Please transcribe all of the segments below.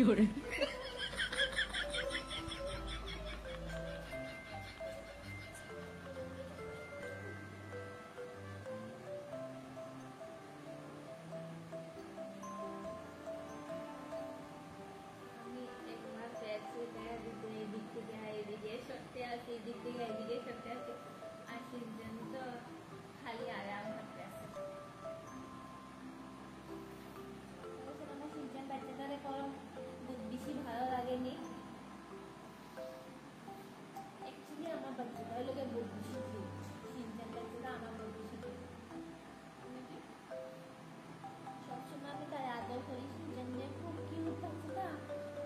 করে এদিক থেকে এদিকে সরতে আছে, এদিক থেকে এদিকে সরতে আছে, আর সিজন তো খালি আরাম করতে আছে। আমার সিজন বাচ্চাদের বেশি ভালো লাগেনি। অ্যাকচুয়ালি আমার বাচ্চাদের লোকে বহুত বেশি সিজন বাচ্চাটা আমার বহুত বেশি সবসময় আমি তার আদর করি। সিজন খুব কিউট বাচ্চাটা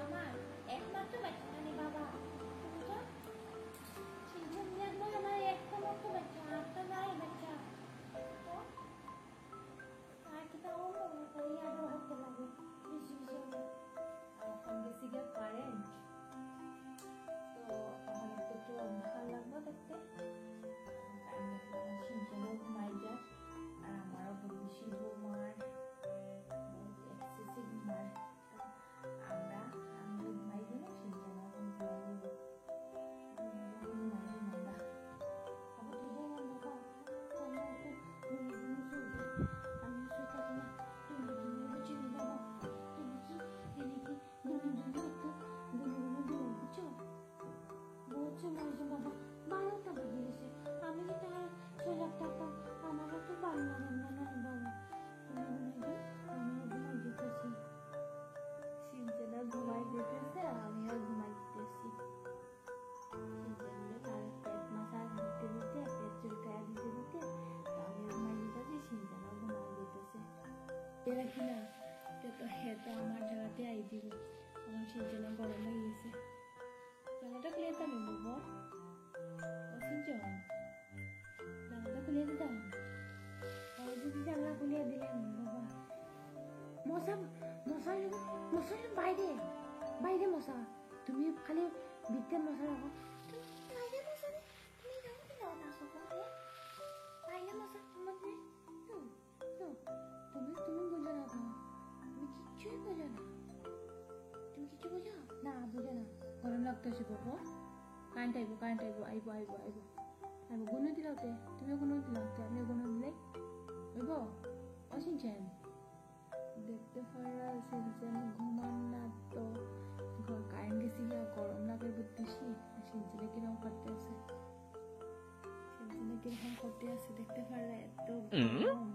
আমার একমাত্র বাচ্চা মানে বাবা সিজন একদম আমার একটা মাত্র বাচ্চা, আটটা নাই বাচ্চা আর কি তাও মনে করি আদর করতে লাগে বেশি বেশি। এখন গেছি গিয়ে কারেন্ট, তো এখন একটু অন্ধকার লাগবে দেখতে। সিজনও ঘুমাই যায় আর আমারও বহুত বেশি ঘুম আর এক্সেসিভ ঘুমায়। আমরা ঘুমাই দিই না, সিজন এখন ঘুমাই দিব। আমি কি তার ছোলা টাকা আমারও তো বাংলা রান্না নাই বাবা, আমিও ঘুমাই দিতেছি। সিনচেনা ঘুমাই দিতেছে, আমিও ঘুমাই দিতেছি। সিনচেনা তার পেট মাসাজ দিতে দিতে, পেট চুলকায়া দিতে দিতে আমিও ঘুমাই দিতেছি, সিনচেনাও ঘুমাই দিতেছে। এরা কি না তো হে তো আমার জায়গাতে আই দিব। আমার সিনচেনা গরম হয়ে গেছে। জায়গাটা খুলে দিতাম বাবা, ও সিনচন জানলাটা খুলে দিতাম। যদি জানলা খুলে দিলেন বাবা, মশা মশা মশা বাইরে বাইরে মশা, তুমি খালি ভিতরে মশা রাখো। বাইরে মশা নেই, তুমি যাও কি যাও না সকালে বাইরে মশা তোমার নেই। তুমি তুমি বোঝো না তো, তুমি কিচ্ছুই বোঝো না, তুমি কিছু বোঝো না, বোঝো না। গরম লাগতেছে বাবা, কারেন্ট আইব কারেন্ট আইব আইব আইব আইব আইব। গুনো দিলাতে তুমিও গুনো দিলাতে, আমিও গুনো দিলাই হইব। অসিনছেন দেখতে পারা সিনচেন ঘুমান না তো কারেন্ট গেছি গরম লাগে বেশি। সিনচেনে কিরকম করতে আছে, সিনচেনে কিরকম করতে আছে দেখতে পারলে এত গরম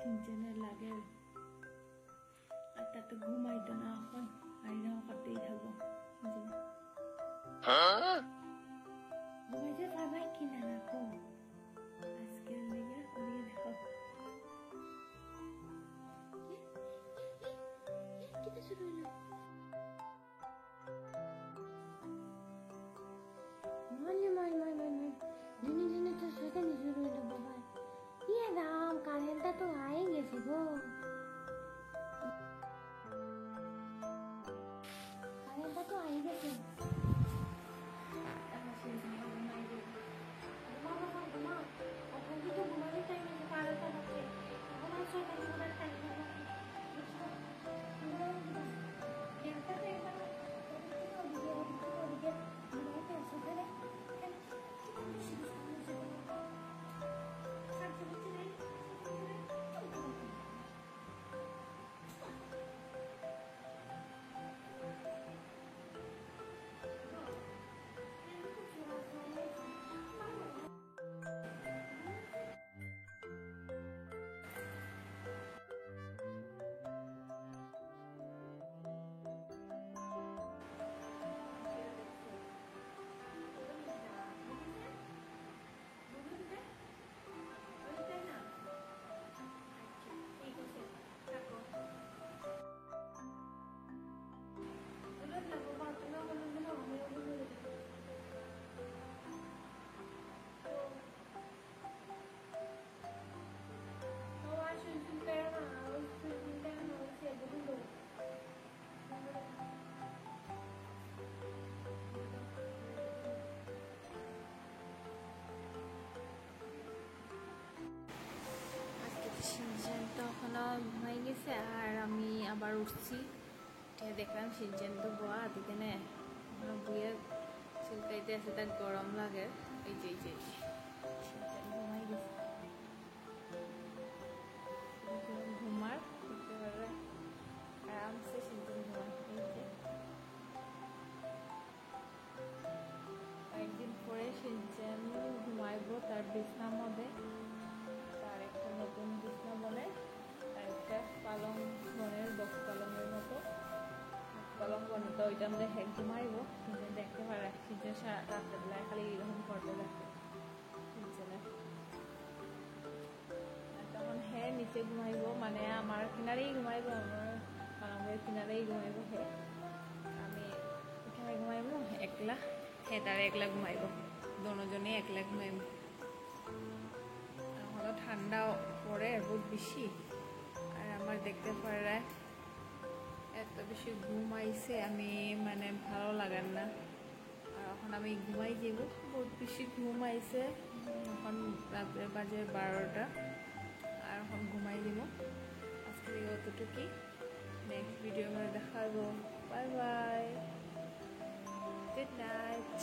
সিনচেনের লাগে। আর তাতে ঘুমাইতো না, এখন আইরাও করতেই থাকবো। ঘুমাইতে পারবাই কিনা রাখো আজকের লেগে ওদিকে দেখো kita suruh lu. Mana. Juni तो सोचा नहीं शुरू है बाबा। ये राम कारेंटा तो आएंगे सिगो। कारेंटा तो आएंगे सिगो। घुमा। अपन की तो घुमाने टाइम में कारेंटा लगते। घुमा सोचा नहीं घुमा टाइम में। তখন ঘুমাই গেছে আর আমি আবার উঠছি দেখলাম সিনচেন তো বোয়া এখানে বুয়ে চুলকাইতে আছে, তার গরম লাগে। এই যে সিনচেন ঘুমাই গেছে, ঘুমার করতে পারে আরামসে সিনচেন ঘুমায়। এই যে একদিন পরে সিনচেন ঘুমাইব তার বিছনার মধ্যে, তার একটা নতুন বিছনা বনে, তার একটা পালং বনের বক্স পালংয়ের মতো পালং বনে, তো ওইটা আমাদের হেড ঘুমাইব। সিনচেন দেখতে পারে, সিনচেন রাত্রেবেলায় খালি এরকম করতে থাকে সিনচেনে। তখন হে নিচে ঘুমাইব, মানে আমার কিনারেই ঘুমাইব, আমার পালংয়ের কিনারেই ঘুমাইব হে। আমি এখানে ঘুমাইব একলা, হে তারা একলা ঘুমাইব, দুজনেই একলা ঘুমাইব। এখনো ঠান্ডা পড়ে বহুত বেশি, আর আমার দেখতে পারে এত বেশি ঘুম আইছে, আমি মানে ভালো লাগার না। আর এখন আমি ঘুমাই যাব, বহুত বেশি ঘুম আইছে। এখন রাত্রে বাজে 12টা, আর এখন ঘুমাই দিব। আজকে অতটুকুই, নেক্সট ভিডিও মানে দেখা হইব। Bye bye, good night.